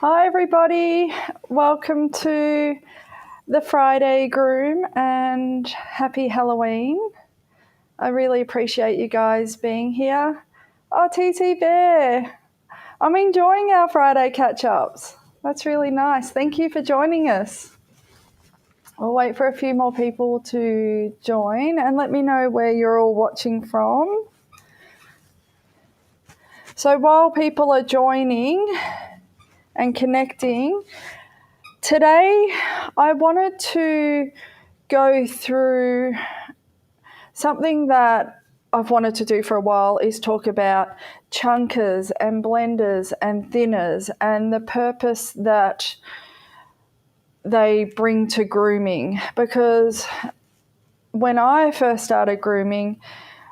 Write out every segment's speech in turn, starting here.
Hi everybody, welcome to the Friday Groom and happy Halloween. I really appreciate you guys being here. Oh, TT Bear, I'm enjoying our Friday catch-ups. That's really nice. Thank you for joining us. I'll wait for a few more people to join and let me know where you're all watching from. So while people are joining and connecting, today I wanted to go through something that I've wanted to do for a while is talk about chunkers and blenders and thinners and the purpose that they bring to grooming. Because when I first started grooming,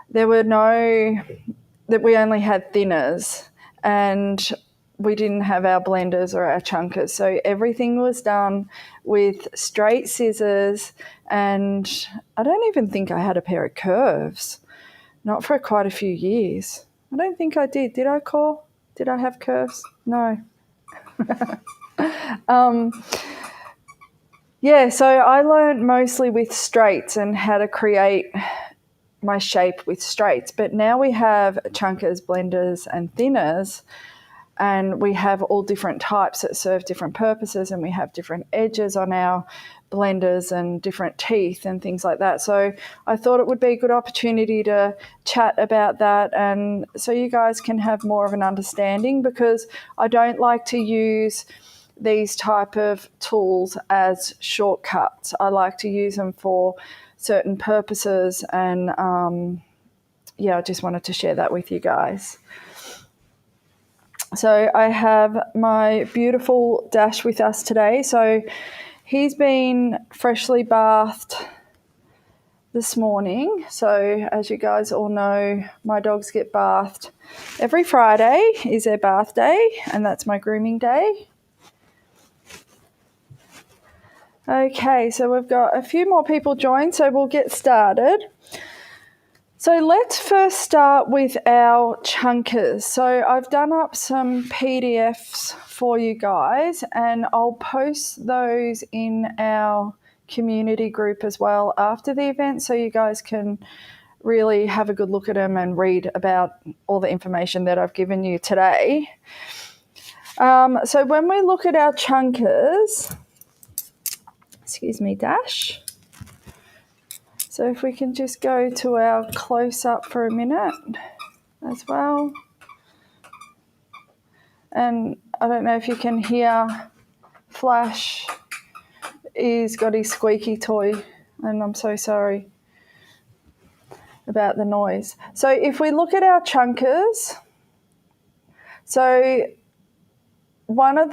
we only had thinners and we didn't have our blenders or our chunkers. So everything was done with straight scissors, and I don't even think I had a pair of curves. Not for quite a few years. I don't think I did. Did I, Cor? Did I have curves? No. So I learned mostly with straights and how to create my shape with straights. But now we have chunkers, blenders, and thinners, and we have all different types that serve different purposes, and we have different edges on our blenders and different teeth and things like that. So I thought it would be a good opportunity to chat about that, and so you guys can have more of an understanding, because I don't like to use these type of tools as shortcuts. I like to use them for certain purposes, and I just wanted to share that with you guys. So I have my beautiful Dash with us today. So he's been freshly bathed this morning. So as you guys all know, my dogs get bathed every Friday is their bath day, and that's my grooming day. Okay, so we've got a few more people joined, so we'll get started. So let's first start with our chunkers. So I've done up some PDFs for you guys, and I'll post those in our community group as well after the event, so you guys can really have a good look at them and read about all the information that I've given you today. So when we look at our chunkers, excuse me, Dash. So if we can just go to our close-up for a minute as well. And I don't know if you can hear Flash. He's got his squeaky toy, and I'm so sorry about the noise. So if we look at our chunkers, so one of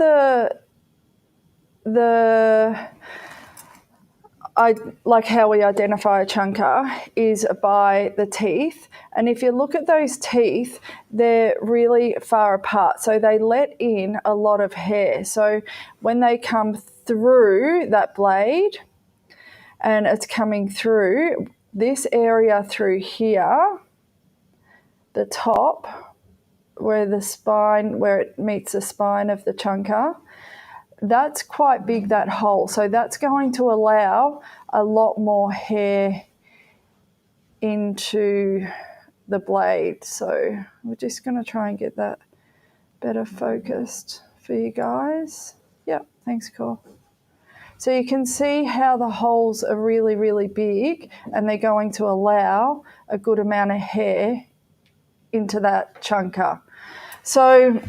like how we identify a chunker is by the teeth. And if you look at those teeth, they're really far apart. So they let in a lot of hair. So when they come through that blade and it's coming through this area through here, the top, where it meets the spine of the chunker, that's quite big, that hole. So that's going to allow a lot more hair into the blade. So we're just going to try and get that better focused for you guys. Yep, thanks, Cole. So you can see how the holes are really, really big, and they're going to allow a good amount of hair into that chunker. So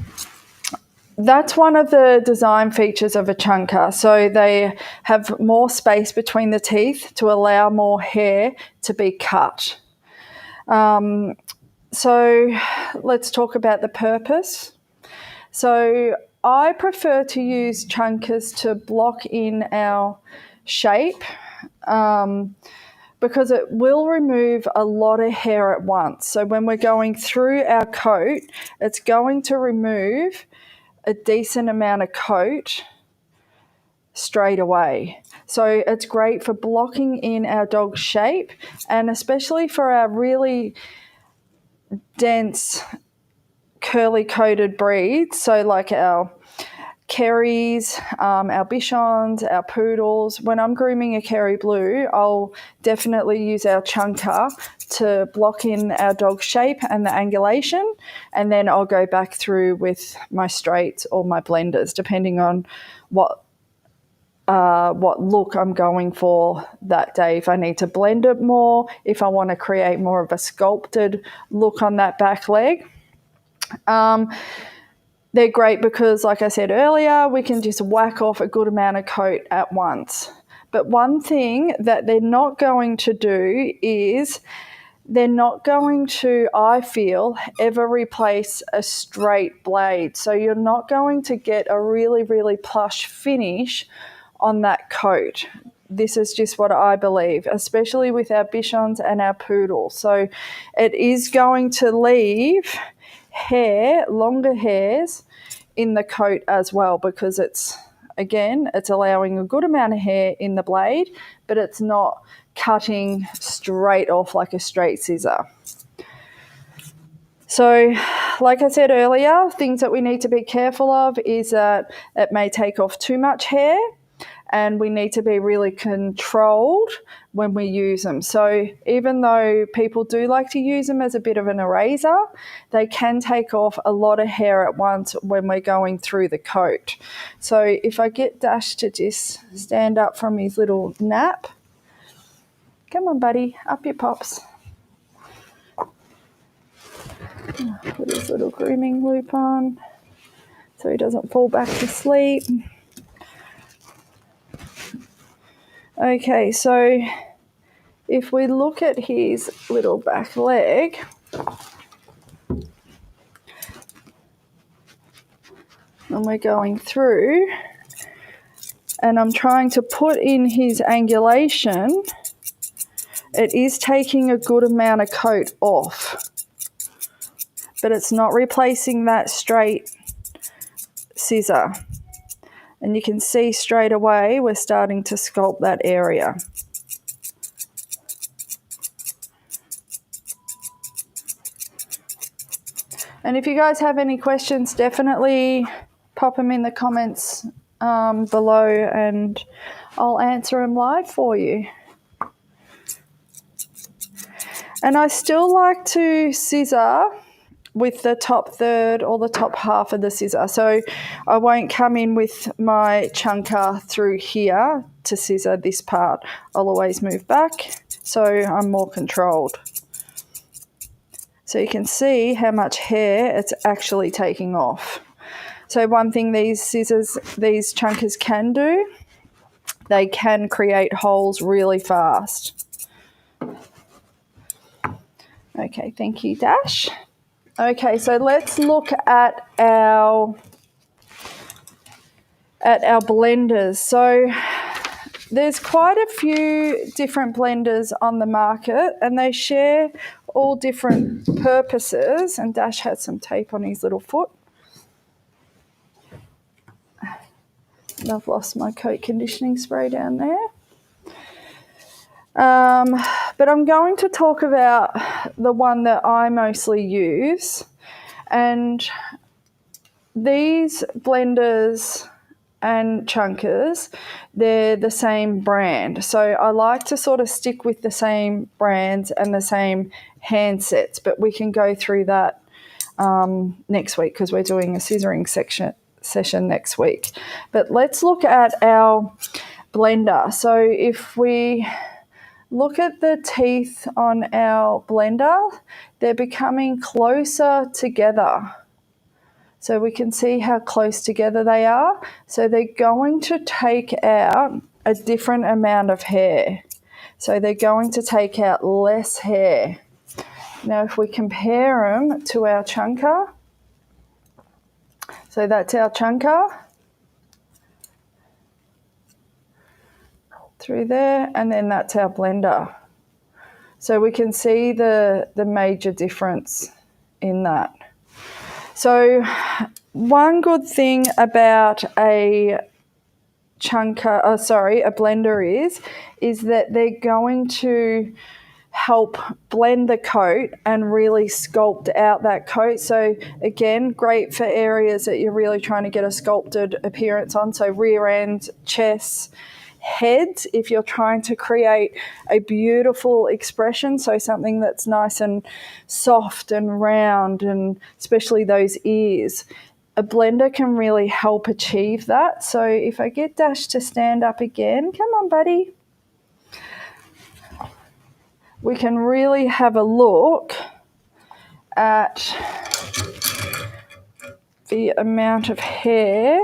that's one of the design features of a chunker. So they have more space between the teeth to allow more hair to be cut. So let's talk about the purpose. So I prefer to use chunkers to block in our shape, because it will remove a lot of hair at once. So when we're going through our coat, it's going to remove a decent amount of coat straight away. So it's great for blocking in our dog's shape, and especially for our really dense curly coated breeds, so like our Kerries, our Bichons, our Poodles. When I'm grooming a Kerry Blue, I'll definitely use our chunker to block in our dog's shape and the angulation, and then I'll go back through with my straights or my blenders, depending on what look I'm going for that day. If I need to blend it more, if I want to create more of a sculpted look on that back leg. They're great because, like I said earlier, we can just whack off a good amount of coat at once. But one thing that they're not going to do is they're not going to, I feel, ever replace a straight blade. So you're not going to get a really, really plush finish on that coat. This is just what I believe, especially with our Bichons and our Poodles. So it is going to leave hair, longer hairs in the coat as well, because it's allowing a good amount of hair in the blade, but it's not cutting straight off like a straight scissor. So, like I said earlier, things that we need to be careful of is that it may take off too much hair, and we need to be really controlled when we use them. So even though people do like to use them as a bit of an eraser, they can take off a lot of hair at once when we're going through the coat. So if I get Dash to just stand up from his little nap. Come on, buddy, up your pops. Put his little grooming loop on so he doesn't fall back to sleep. Okay, so if we look at his little back leg, and we're going through, and I'm trying to put in his angulation, it is taking a good amount of coat off, but it's not replacing that straight scissor. And you can see straight away we're starting to sculpt that area. And if you guys have any questions, definitely pop them in the comments below and I'll answer them live for you. And I still like to scissor with the top third or the top half of the scissor. So I won't come in with my chunker through here to scissor this part. I'll always move back so I'm more controlled. So you can see how much hair it's actually taking off. So one thing these chunkers can do, they can create holes really fast. Okay, thank you, Dash. Okay, so let's look at our blenders. So there's quite a few different blenders on the market and they share all different purposes. And Dash has some tape on his little foot. And I've lost my coat conditioning spray down there. But I'm going to talk about the one that I mostly use, and these blenders and chunkers, they're the same brand. So I like to sort of stick with the same brands and the same handsets, but we can go through that next week because we're doing a scissoring session next week. But let's look at our blender. So if we look at the teeth on our blender, they're becoming closer together. So we can see how close together they are. So they're going to take out a different amount of hair. So they're going to take out less hair. Now if we compare them to our chunker, so that's our chunker. Through there, and then that's our blender. So we can see the major difference in that. So one good thing about a blender is that they're going to help blend the coat and really sculpt out that coat. So again, great for areas that you're really trying to get a sculpted appearance on. So rear end, chest, heads, if you're trying to create a beautiful expression, so something that's nice and soft and round, and especially those ears. A blender can really help achieve that. So if I get Dash to stand up again, come on, buddy. We can really have a look at the amount of hair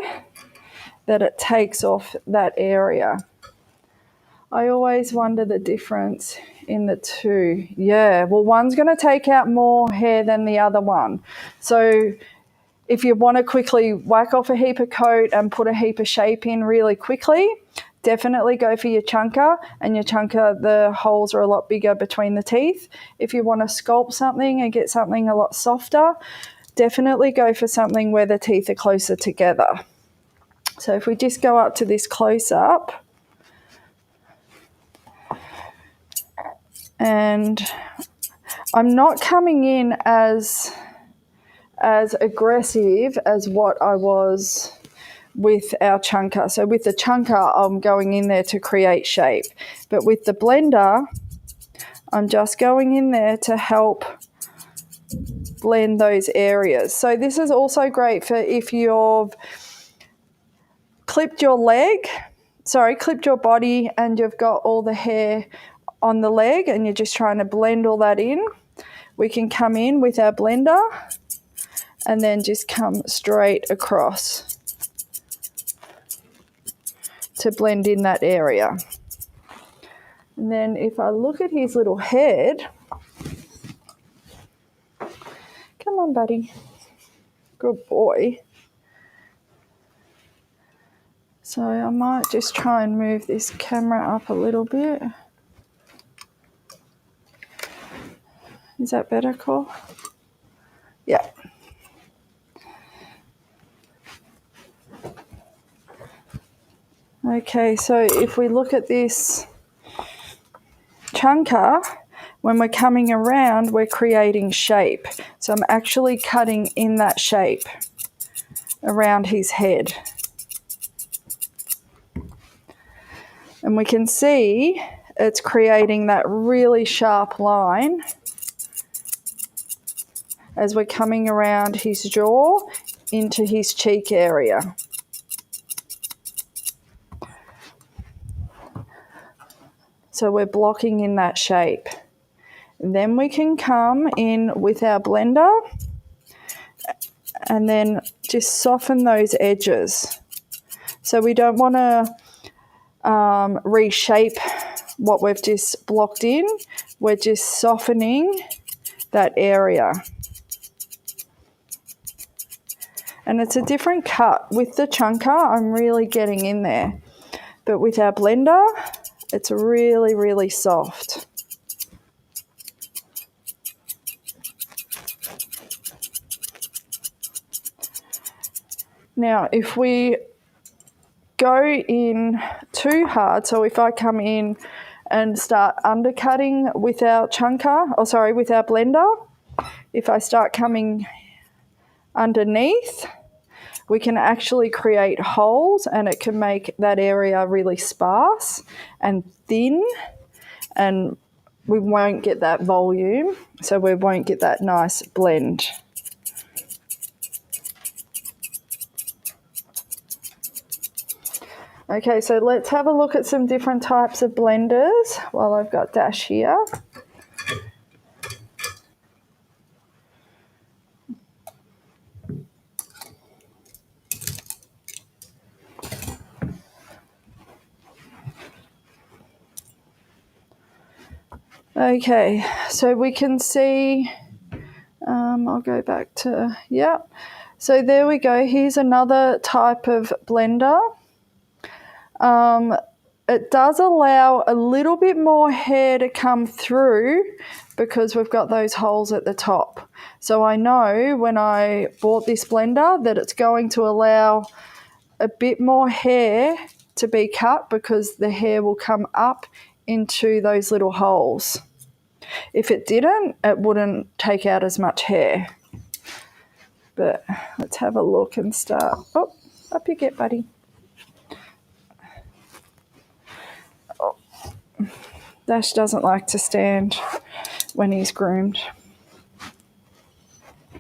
that it takes off that area. I always wonder the difference in the two. Yeah, well, one's going to take out more hair than the other one. So if you want to quickly whack off a heap of coat and put a heap of shape in really quickly, definitely go for your chunker. And your chunker, the holes are a lot bigger between the teeth. If you want to sculpt something and get something a lot softer, definitely go for something where the teeth are closer together. So if we just go up to this close-up, and I'm not coming in as aggressive as what I was with our chunker. So with the chunker, I'm going in there to create shape. But with the blender, I'm just going in there to help blend those areas. So this is also great for if you've clipped your body and you've got all the hair on the leg and you're just trying to blend all that in. We can come in with our blender and then just come straight across to blend in that area. And then if I look at his little head, come on, buddy, good boy. So I might just try and move this camera up a little bit. Is that better, Cole? Yeah. Okay, so if we look at this chunker, when we're coming around, we're creating shape. So I'm actually cutting in that shape around his head. And we can see it's creating that really sharp line as we're coming around his jaw into his cheek area. So we're blocking in that shape. And then we can come in with our blender and then just soften those edges. So we don't want to reshape what we've just blocked in. We're just softening that area. And it's a different cut. With the chunker, I'm really getting in there. But with our blender, it's really, really soft. Now, if we go in too hard, so if I come in and start undercutting with our with our blender, if I start coming underneath, we can actually create holes and it can make that area really sparse and thin, and we won't get that volume, so we won't get that nice blend. Okay, so let's have a look at some different types of blenders while I've got Dash here. Okay, so we can see, I'll go back to, So there we go. Here's another type of blender. It does allow a little bit more hair to come through because we've got those holes at the top. So I know when I bought this blender that it's going to allow a bit more hair to be cut because the hair will come up into those little holes. If it didn't, it wouldn't take out as much hair. But let's have a look and start. Oh, up you get, buddy. Oh. Dash doesn't like to stand when he's groomed.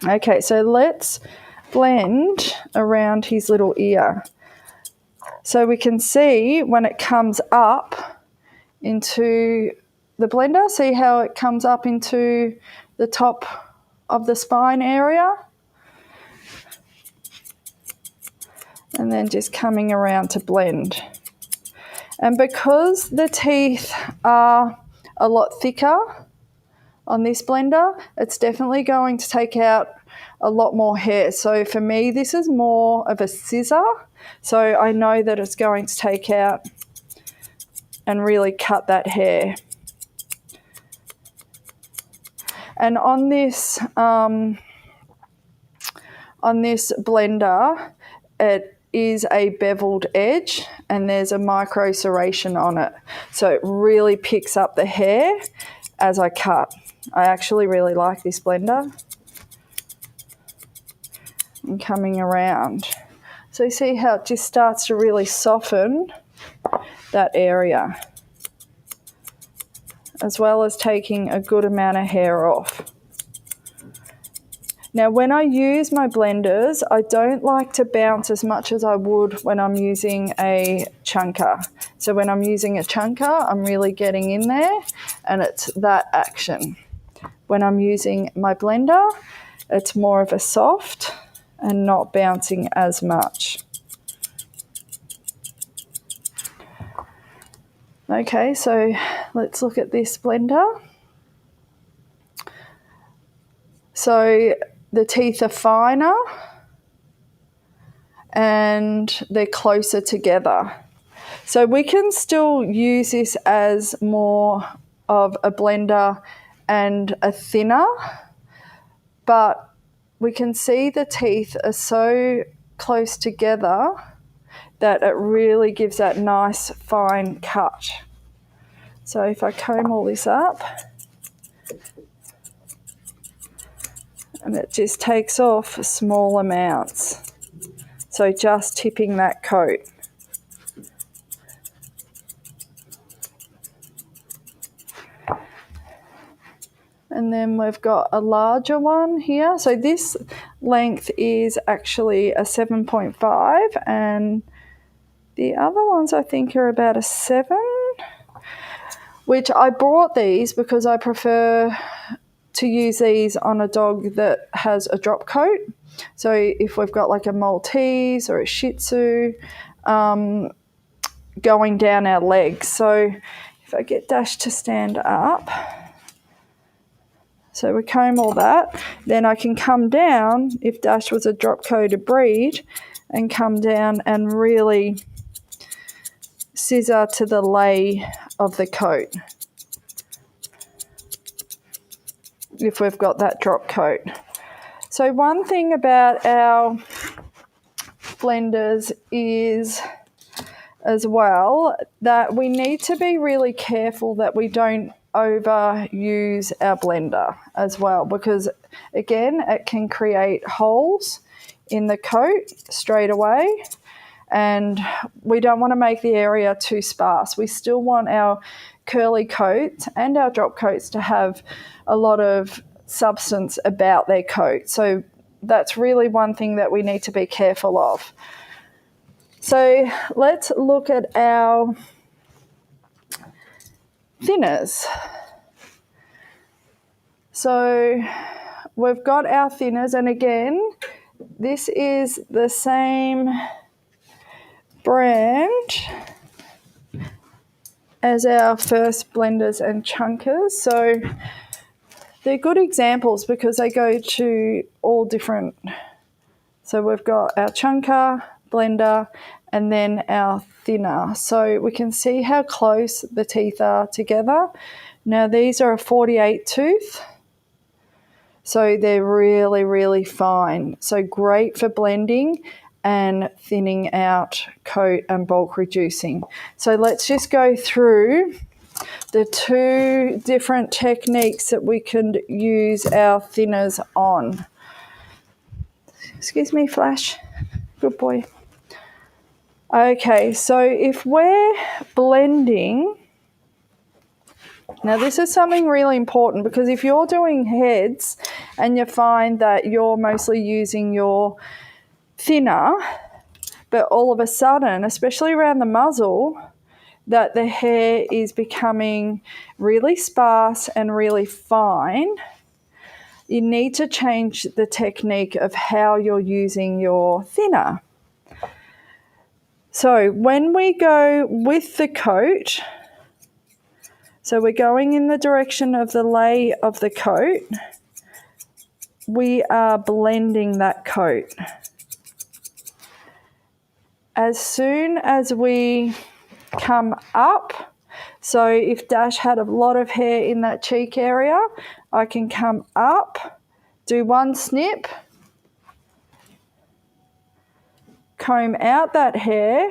Okay, so let's blend around his little ear. So we can see when it comes up into the blender, see how it comes up into the top of the spine area? And then just coming around to blend. And because the teeth are a lot thicker on this blender, it's definitely going to take out a lot more hair. So for me, this is more of a scissor. So I know that it's going to take out and really cut that hair. And on this blender, it is a beveled edge and there's a micro serration on it. So it really picks up the hair as I cut. I actually really like this blender. And coming around. So you see how it just starts to really soften that area, as well as taking a good amount of hair off. Now, when I use my blenders, I don't like to bounce as much as I would when I'm using a chunker. So when I'm using a chunker, I'm really getting in there and it's that action. When I'm using my blender, it's more of a soft and not bouncing as much. Okay, so let's look at this blender. So the teeth are finer and they're closer together. So we can still use this as more of a blender and a thinner, but we can see the teeth are so close together that it really gives that nice fine cut. So if I comb all this up, and it just takes off small amounts. So just tipping that coat. And then we've got a larger one here. So this length is actually a 7.5 and the other ones I think are about a 7, which I bought these because I prefer to use these on a dog that has a drop coat. So if we've got like a Maltese or a Shih Tzu going down our legs. So if I get Dash to stand up, so we comb all that, then I can come down, if Dash was a drop coated breed, and come down and really scissor to the lay of the coat. If we've got that drop coat. So one thing about our blenders is as well that we need to be really careful that we don't overuse our blender as well, because again it can create holes in the coat straight away and we don't want to make the area too sparse. We still want our curly coats and our drop coats to have a lot of substance about their coat. So that's really one thing that we need to be careful of. So let's look at our thinners. So we've got our thinners, and again, this is the same brand as our first blenders and chunkers. So they're good examples because they go to all different. So we've got our chunker, blender, and then our thinner. So we can see how close the teeth are together. Now these are a 48 tooth. So they're really, really fine. So great for blending and thinning out coat and bulk reducing. So let's just go through the two different techniques that we can use our thinners on. Excuse me, Flash. Good boy. Okay, so if we're blending, now this is something really important, because if you're doing heads and you find that you're mostly using your thinner, but all of a sudden, especially around the muzzle, that the hair is becoming really sparse and really fine, you need to change the technique of how you're using your thinner. So when we go with the coat, so we're going in the direction of the lay of the coat, we are blending that coat. As soon as we come up, so if Dash had a lot of hair in that cheek area, I can come up, do one snip, comb out that hair.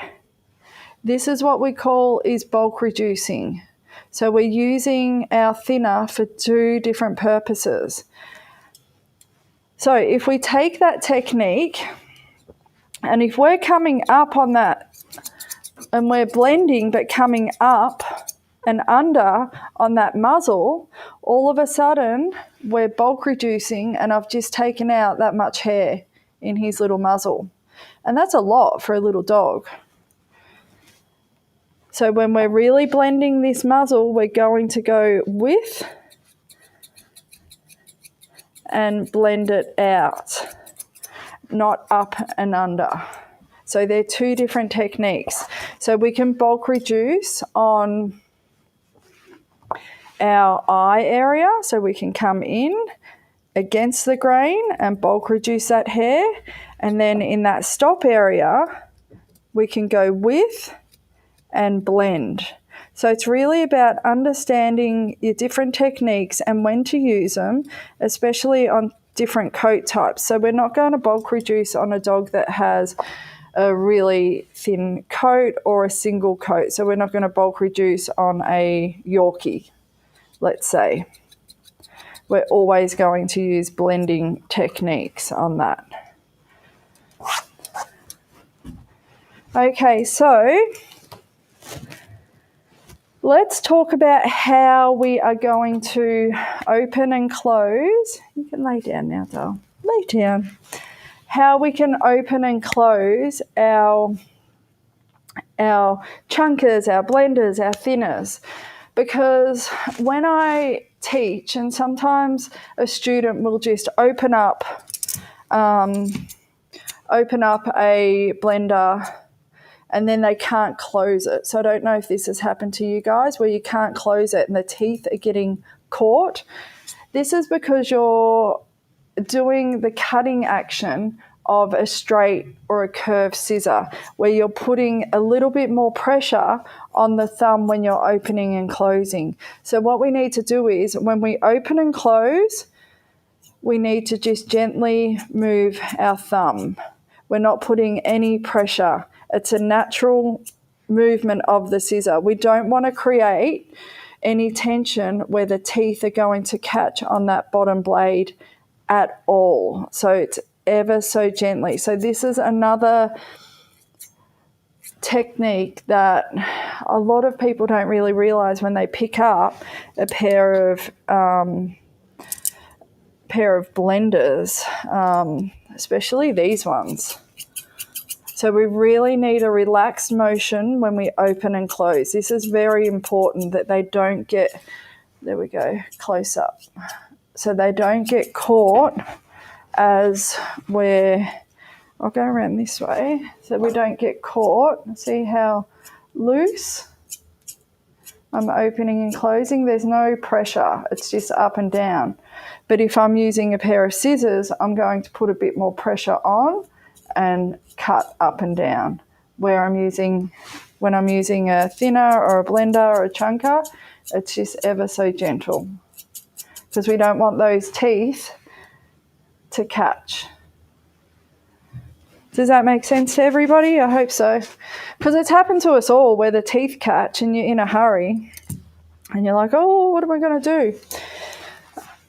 This is what we call is bulk reducing. So we're using our thinner for two different purposes. So if we take that technique, and if we're coming up on that, and we're blending but coming up and under on that muzzle, all of a sudden we're bulk reducing, and I've just taken out that much hair in his little muzzle. And that's a lot for a little dog. So when we're really blending this muzzle, we're going to go with and blend it out, not up and under. So they're two different techniques. So we can bulk reduce on our eye area, so we can come in against the grain and bulk reduce that hair, and then in that stop area we can go with and blend. So it's really about understanding your different techniques and when to use them, especially on different coat types. So we're not going to bulk reduce on a dog that has a really thin coat or a single coat. So we're not going to bulk reduce on a Yorkie, let's say. We're always going to use blending techniques on that. Okay, so let's talk about how we are going to open and close. You can lay down now, doll. Lay down. How we can open and close our chunkers, our blenders, our thinners. Because when I teach, and sometimes a student will just open up a blender and then they can't close it. So I don't know if this has happened to you guys, where you can't close it and the teeth are getting caught. This is because you're doing the cutting action of a straight or a curved scissor, where you're putting a little bit more pressure on the thumb when you're opening and closing. So what we need to do is, when we open and close, we need to just gently move our thumb. We're not putting any pressure. It's a natural movement of the scissor. We don't want to create any tension where the teeth are going to catch on that bottom blade at all. So it's ever so gently. So this is another technique that a lot of people don't really realize when they pick up a pair of blenders, especially these ones. So we really need a relaxed motion when we open and close. This is very important that they don't get, there we go, close up. So they don't get caught as I'll go around this way, so we don't get caught. See how loose I'm opening and closing? There's no pressure, it's just up and down. But if I'm using a pair of scissors, I'm going to put a bit more pressure on and cut up and down. When I'm using a thinner or a blender or a chunker, it's just ever so gentle, because we don't want those teeth to catch. Does that make sense to everybody? I hope so. Because it's happened to us all, where the teeth catch and you're in a hurry And you're like, oh, what am I going to do?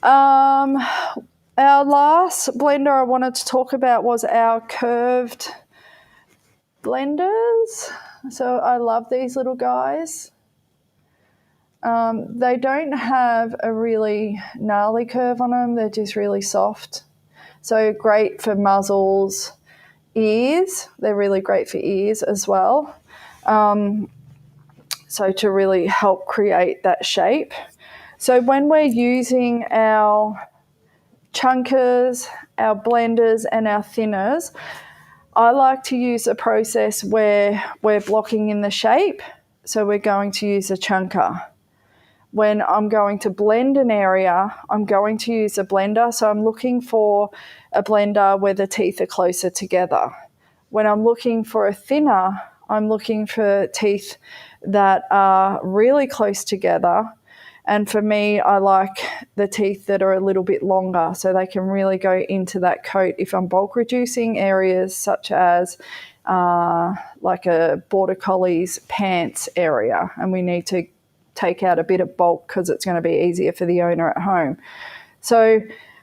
Our last blender I wanted to talk about was our curved blenders. So I love these little guys. They don't have a really gnarly curve on them. They're just really soft. So great for muzzles, ears. They're really great for ears as well. So to really help create that shape. So when we're using our chunkers, our blenders, and our thinners, I like to use a process where we're blocking in the shape. So we're going to use a chunker. When I'm going to blend an area, I'm going to use a blender. So I'm looking for a blender where the teeth are closer together. When I'm looking for a thinner, I'm looking for teeth that are really close together. And for me, I like the teeth that are a little bit longer so they can really go into that coat if I'm bulk reducing areas such as like a Border Collie's pants area, and we need to take out a bit of bulk because it's going to be easier for the owner at home. So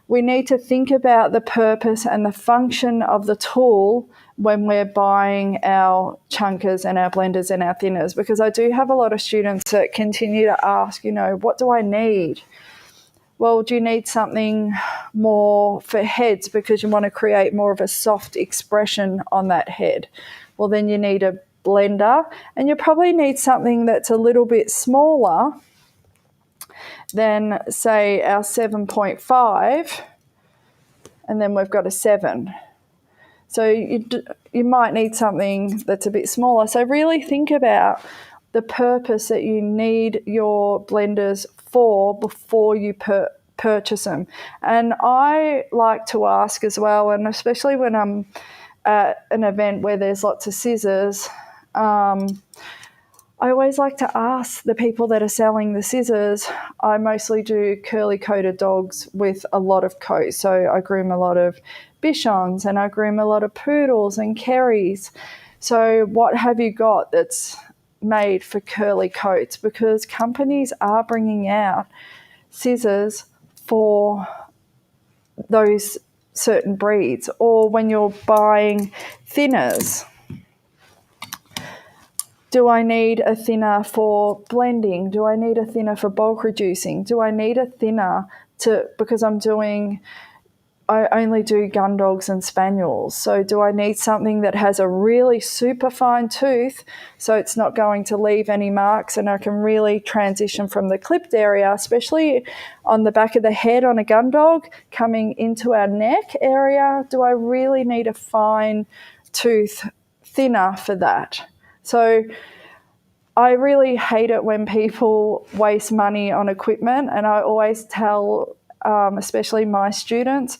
we need to think about the purpose and the function of the tool when we're buying our chunkers and our blenders and our thinners, because I do have a lot of students that continue to ask, what do I need? Well, do you need something more for heads because you want to create more of a soft expression on that head? Well, then you need a blender, and you probably need something that's a little bit smaller than, say, our 7.5, and then we've got a 7. So you might need something that's a bit smaller. So really think about the purpose that you need your blenders for before you purchase them. And I like to ask as well, and especially when I'm at an event where there's lots of scissors, I always like to ask the people that are selling the scissors. I mostly do curly coated dogs with a lot of coat. So I groom a lot of Bichons and I groom a lot of Poodles and Kerries. So what have you got that's made for curly coats? Because companies are bringing out scissors for those certain breeds. Or when you're buying thinners, do I need a thinner for blending? Do I need a thinner for bulk reducing? Do I need a thinner because I only do gun dogs and spaniels. So do I need something that has a really super fine tooth so it's not going to leave any marks and I can really transition from the clipped area, especially on the back of the head on a gun dog, coming into our neck area? Do I really need a fine tooth thinner for that? So I really hate it when people waste money on equipment, and I always tell, especially my students,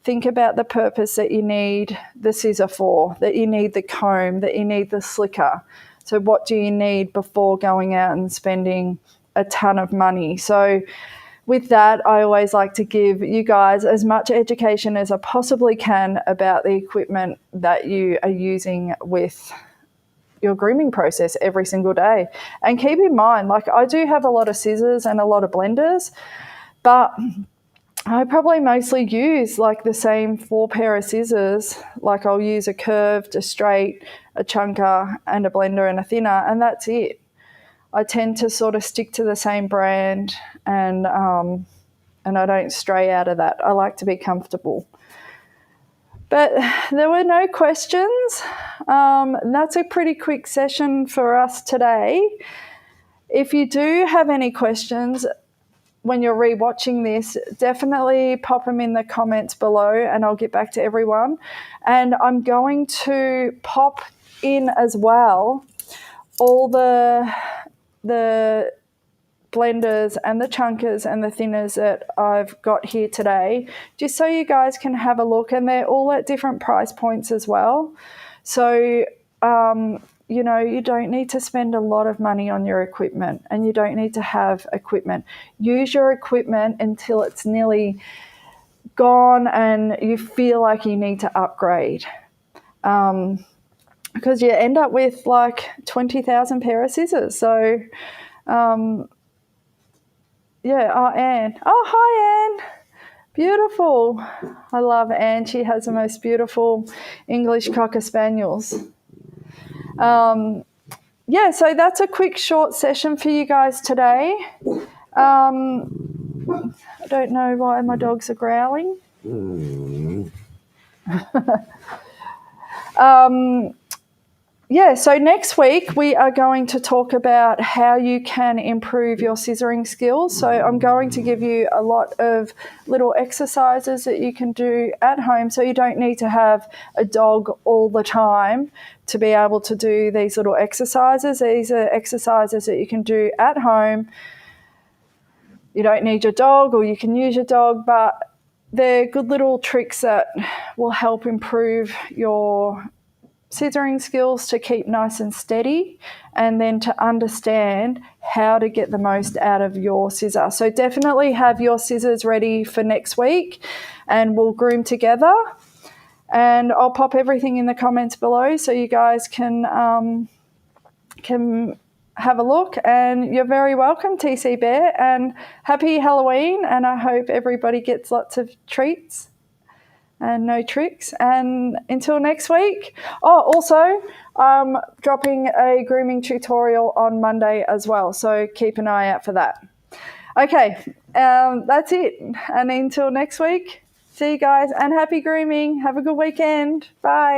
think about the purpose that you need the scissor for, that you need the comb, that you need the slicker. So what do you need before going out and spending a ton of money? So with that, I always like to give you guys as much education as I possibly can about the equipment that you are using with your grooming process every single day. And keep in mind, like, I do have a lot of scissors and a lot of blenders, but I probably mostly use like the same 4 pair of scissors. Like, I'll use a curved, a straight, a chunker, and a blender and a thinner, and that's it. I tend to sort of stick to the same brand, and I don't stray out of that. I like to be comfortable. But there were no questions. That's a pretty quick session for us today. If you do have any questions when you're rewatching this, definitely pop them in the comments below and I'll get back to everyone. And I'm going to pop in as well all the blenders and the chunkers and the thinners that I've got here today, just so you guys can have a look, and they're all at different price points as well. So you don't need to spend a lot of money on your equipment, and you don't need to have equipment. Use your equipment until it's nearly gone and you feel like you need to upgrade, because you end up with like 20,000 pair of scissors. So Yeah, oh, Anne. Oh, hi, Anne. Beautiful. I love Anne. She has the most beautiful English Cocker Spaniels. Yeah, so that's a quick short session for you guys today. I don't know why my dogs are growling. Yeah, so next week we are going to talk about how you can improve your scissoring skills. So I'm going to give you a lot of little exercises that you can do at home, so you don't need to have a dog all the time to be able to do these little exercises. These are exercises that you can do at home. You don't need your dog, or you can use your dog, but they're good little tricks that will help improve your scissoring skills to keep nice and steady, and then to understand how to get the most out of your scissor. So definitely have your scissors ready for next week, and we'll groom together. And I'll pop everything in the comments below so you guys can have a look. And you're very welcome, TC Bear, and happy Halloween, and I hope everybody gets lots of treats and no tricks. And until next week. Oh, also, dropping a grooming tutorial on Monday as well, so keep an eye out for that. Okay, that's it. And until next week, see you guys, and happy grooming. Have a good weekend. Bye.